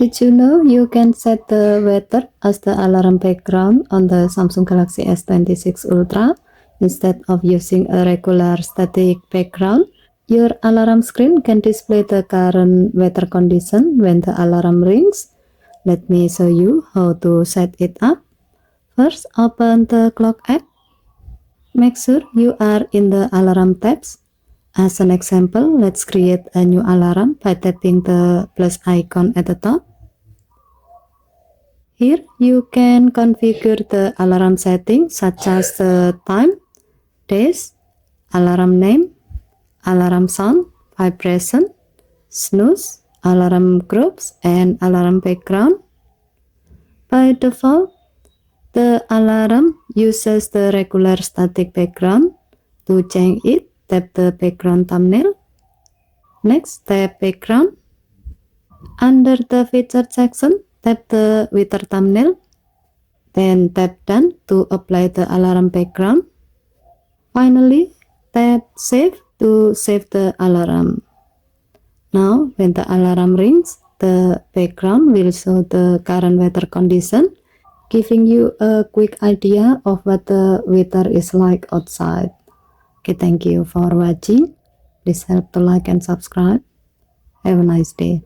Did you know you can set the weather as the alarm background on the Samsung Galaxy S26 Ultra instead of using a regular static background? Your alarm screen can display the current weather condition when the alarm rings. Let me show you how to set it up. First, open the clock app. Make sure you are in the alarm tabs. As an example, let's create a new alarm by tapping the plus icon at the top. Here you can configure the alarm settings such as the time, days, alarm name, alarm sound, vibration, snooze, alarm groups, and alarm background. By default, the alarm uses the regular static background. To change it, tap the background thumbnail. Next, tap background. Under the feature section, tap the weather thumbnail. Then tap done to apply the alarm background. Finally, tap save to save the alarm. Now, when the alarm rings, the background will show the current weather condition, giving you a quick idea of what the weather is like outside. Okay, thank you for watching. Please help to like and subscribe. Have a nice day.